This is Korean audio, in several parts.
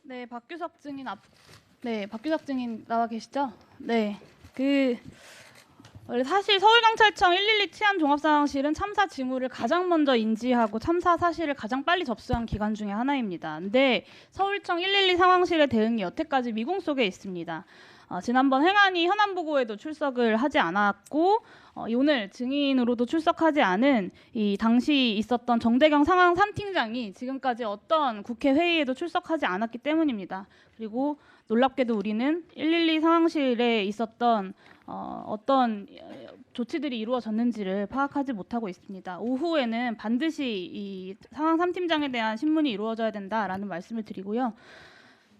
네, 박규석 증인 나와 계시죠? 네. 원래 사실 서울경찰청 112 치안종합상황실은 참사 징후를 가장 먼저 인지하고 참사 사실을 가장 빨리 접수한 기관 중에 하나입니다. 근데 서울청 112 상황실의 대응이 여태까지 미궁 속에 있습니다. 지난번 행안위 현안보고에도 출석을 하지 않았고 오늘 증인으로도 출석하지 않은 이 당시 있었던 정대경 상황 3팀장이 지금까지 어떤 국회 회의에도 출석하지 않았기 때문입니다. 그리고 놀랍게도 우리는 112 상황실에 있었던 어떤 조치들이 이루어졌는지를 파악하지 못하고 있습니다. 오후에는 반드시 이 상황 3팀장에 대한 신문이 이루어져야 된다라는 말씀을 드리고요.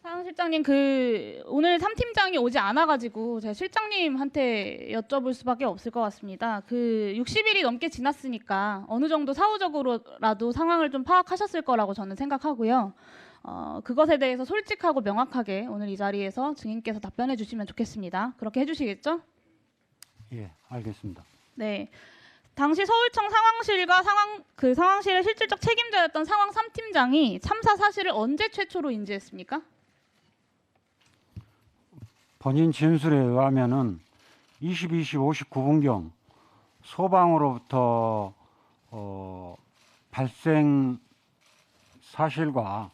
상황 실장님, 오늘 3팀장이 오지 않아가지고 제가 실장님한테 여쭤볼 수밖에 없을 것 같습니다. 60일이 넘게 지났으니까 어느 정도 사후적으로라도 상황을 좀 파악하셨을 거라고 저는 생각하고요. 그것에 대해서 솔직하고 명확하게 오늘 이 자리에서 증인께서 답변해 주시면 좋겠습니다. 그렇게 해주시겠죠? 예, 알겠습니다. 네. 당시 서울청 상황실과 상황실의 실질적 책임자였던 상황 3팀장이 참사 사실을 언제 최초로 인지했습니까? 본인 진술에 의하면은 22시 59분경 소방으로부터 발생 사실과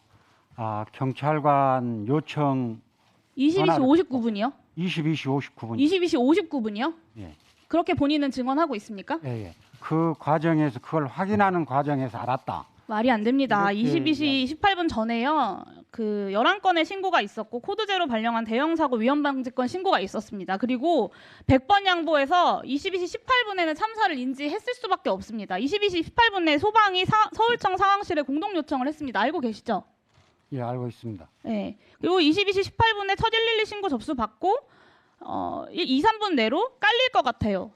경찰관 요청 22시 59분이요? 22시 59분. 22시 59분이요? 예. 그렇게 본인은 증언하고 있습니까? 예, 예. 그 과정에서 그걸 확인하는 과정에서 알았다. 말이 안 됩니다. 이렇게 22시 18분 전에요. 11건의 신고가 있었고 코드제로 발령한 대형사고 위험방지건 신고가 있었습니다. 그리고 100번 양보해서 22시 18분에는 참사를 인지했을 수밖에 없습니다. 22시 18분에 소방이 서울청 상황실에 공동 요청을 했습니다. 알고 계시죠? 예, 알고 있습니다. 네. 그리고 22시 18분에 첫 112 신고 접수 받고 2, 3분 내로 깔릴 것 같아요.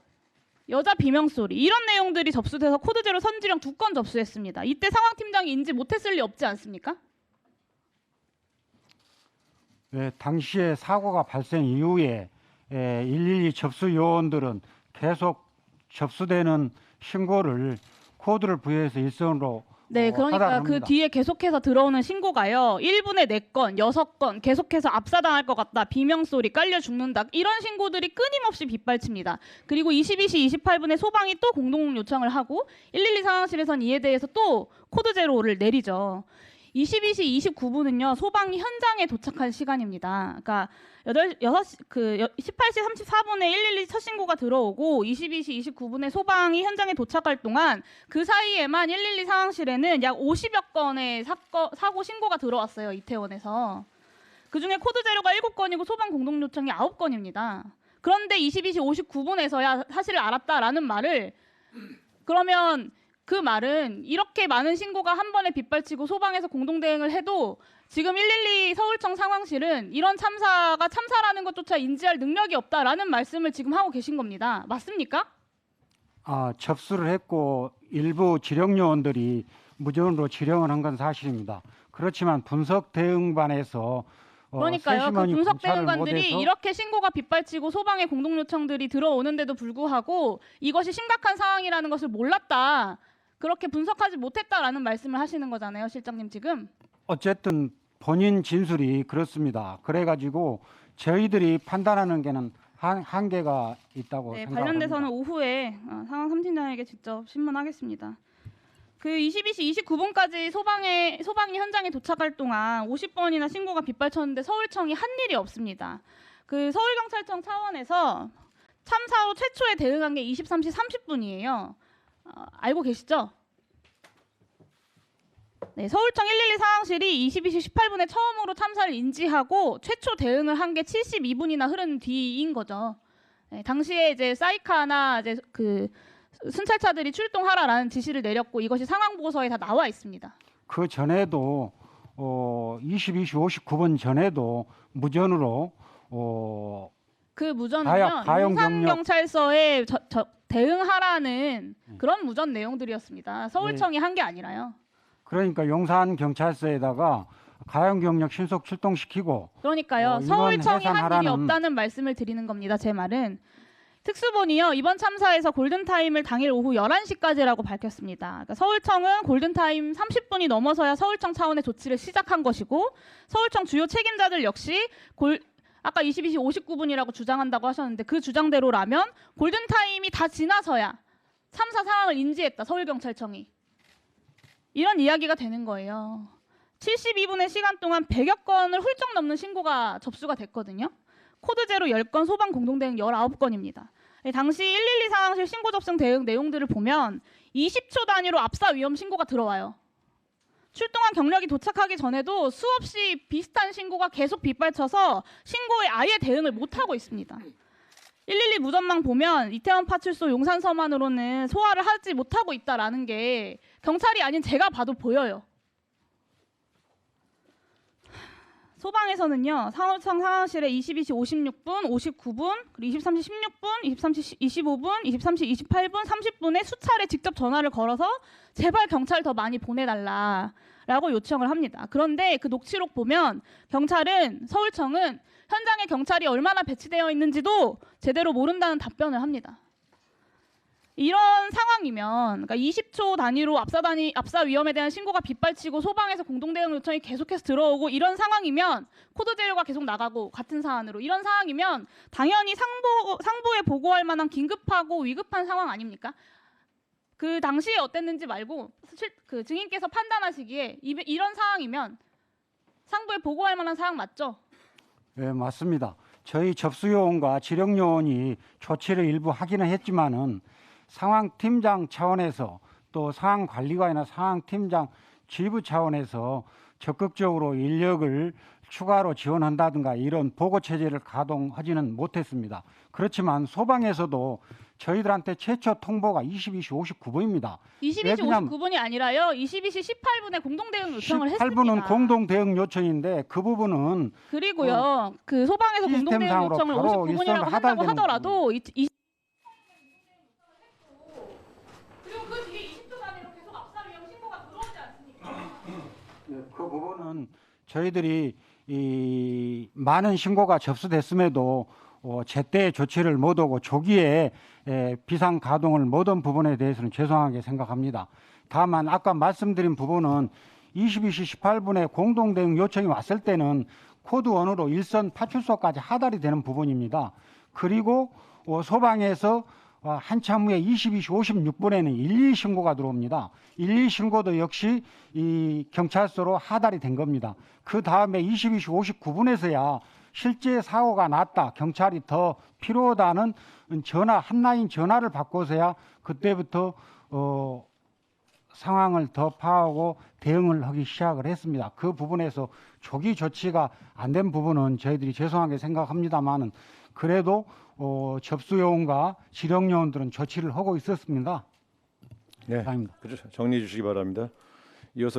여자 비명 소리 이런 내용들이 접수돼서 코드제로 선지령 2건 접수했습니다. 이때 상황팀장이 인지 못했을 리 없지 않습니까? 예, 당시에 사고가 발생 이후에 112 접수 요원들은 계속 접수되는 신고를 코드를 부여해서 일선으로 네, 그러니까 그 뒤에 계속해서 들어오는 신고가요. 1분에 4건, 6건 계속해서 압사당할 것 같다. 비명소리, 깔려 죽는다. 이런 신고들이 끊임없이 빗발칩니다. 그리고 22시 28분에 소방이 또 공동 요청을 하고 112 상황실에선 이에 대해서 또 코드 제로를 내리죠. 22시 29분은요. 소방이 현장에 도착한 시간입니다. 그러니까 18시 34분에 112 첫 신고가 들어오고 22시 29분에 소방이 현장에 도착할 동안 그 사이에만 112 상황실에는 약 50여 건의 사고 신고가 들어왔어요. 이태원에서. 그중에 코드 제로가 7건이고 소방 공동 요청이 9건입니다. 그런데 22시 59분에서야 사실을 알았다라는 말을 그러면 그 말은 이렇게 많은 신고가 한 번에 빗발치고 소방에서 공동대응을 해도 지금 112 서울청 상황실은 이런 참사가 참사라는 것조차 인지할 능력이 없다라는 말씀을 지금 하고 계신 겁니다. 맞습니까? 접수를 했고 일부 지령 요원들이 무전으로 지령을 한 건 사실입니다. 그렇지만 분석 대응반에서 그러니까요. 그 분석 대응관들이 못해서 이렇게 신고가 빗발치고 소방의 공동 요청들이 들어오는데도 불구하고 이것이 심각한 상황이라는 것을 몰랐다. 그렇게 분석하지 못했다라는 말씀을 하시는 거잖아요, 실장님 지금. 어쨌든 본인 진술이 그렇습니다. 그래가지고 저희들이 판단하는 게는 한계가 있다고 네, 생각합니다. 관련돼서는 오후에 상황 3팀장에게 직접 신문하겠습니다. 22시 29분까지 소방이 현장에 도착할 동안 50번이나 신고가 빗발쳤는데 서울청이 한 일이 없습니다. 서울경찰청 차원에서 참사 후 최초에 대응한 게 23시 30분이에요. 알고 계시죠? 네, 서울청 112 상황실이 22시 18분에 처음으로 참사를 인지하고 최초 대응을 한 게 72분이나 흐른 뒤인 거죠. 네, 당시에 이제 사이카나 이제 순찰차들이 출동하라라는 지시를 내렸고 이것이 상황 보고서에 다 나와 있습니다. 그 전에도 22시 59분 전에도 무전으로 그 무전은요. 용산경찰서에 대응하라는 그런 무전 내용들이었습니다. 서울청이 한 게 아니라요. 그러니까 용산 경찰서에다가 가용 경력 신속 출동시키고 그러니까요. 서울청이 한 일이 해산하라는 없다는 말씀을 드리는 겁니다. 제 말은 특수본이요. 이번 참사에서 골든타임을 당일 오후 11시까지라고 밝혔습니다. 그러니까 서울청은 골든타임 30분이 넘어서야 서울청 차원의 조치를 시작한 것이고 서울청 주요 책임자들 역시 아까 22시 59분이라고 주장한다고 하셨는데 그 주장대로라면 골든타임이 다 지나서야 참사 상황을 인지했다. 서울경찰청이. 이런 이야기가 되는 거예요. 72분의 시간 동안 100여 건을 훌쩍 넘는 신고가 접수가 됐거든요. 코드 제로 10건, 소방 공동대응 19건입니다. 당시 112 상황실 신고 접수 대응 내용들을 보면 20초 단위로 압사 위험 신고가 들어와요. 출동한 경력이 도착하기 전에도 수없이 비슷한 신고가 계속 빗발쳐서 신고에 아예 대응을 못하고 있습니다. 112 무전망 보면 이태원 파출소 용산서만으로는 소화를 하지 못하고 있다라는 게 경찰이 아닌 제가 봐도 보여요. 소방에서는요. 서울청 상황실에 22시 56분, 59분, 그리고 23시 16분, 23시 25분, 23시 28분, 30분에 수차례 직접 전화를 걸어서 제발 경찰 더 많이 보내달라라고 요청을 합니다. 그런데 그 녹취록 보면 서울청은 현장에 경찰이 얼마나 배치되어 있는지도 제대로 모른다는 답변을 합니다. 이런 상황이면 그러니까 20초 단위로 압사 위험에 대한 신고가 빗발치고 소방에서 공동대응 요청이 계속해서 들어오고 이런 상황이면 코드 제로가 계속 나가고 같은 사안으로 이런 상황이면 당연히 상부에 보고할 만한 긴급하고 위급한 상황 아닙니까? 그 당시에 어땠는지 말고 그 증인께서 판단하시기에 이런 상황이면 상부에 보고할 만한 상황 맞죠? 네, 맞습니다. 저희 접수요원과 지령요원이 조치를 일부 하기는 했지만은 상황팀장 차원에서 또 상황관리관이나 상황팀장 지휘부 차원에서 적극적으로 인력을 추가로 지원한다든가 이런 보고체제를 가동하지는 못했습니다. 그렇지만 소방에서도 저희들한테 최초 통보가 22시 59분입니다. 22시 59분이 아니라요. 22시 18분에 공동대응 요청을 18분은 했습니다. 공동대응 요청인데 그 부분은 그리고요. 그 소방에서 공동대응 시스템상으로 요청을 바로 59분이라고 일선을 한다고 하달되는 하더라도 그리고 그 뒤에 20초 단위로 계속 압사 위험 신고가 들어오지 않습니까? 네, 그 부분은 저희들이 이 많은 신고가 접수됐음에도 제때 조치를 못하고 조기에 비상 가동을 못한 부분에 대해서는 죄송하게 생각합니다. 다만 아까 말씀드린 부분은 22시 18분에 공동대응 요청이 왔을 때는 코드 원으로 일선 파출소까지 하달이 되는 부분입니다. 그리고 소방에서 한참 후에 22시 56분에는 112 신고가 들어옵니다. 112 신고도 역시 이 경찰서로 하달이 된 겁니다. 그 다음에 22시 59분에서야 실제 사고가 났다, 경찰이 더 필요하다는 한라인 전화를 받고서야 그때부터 상황을 더 파악하고 대응을 하기 시작을 했습니다. 그 부분에서 조기 조치가 안 된 부분은 저희들이 죄송하게 생각합니다만은 그래도 접수요원과 지령요원들은 조치를 하고 있었습니다. 네, 감사합니다. 정리해 주시기 바랍니다. 이어서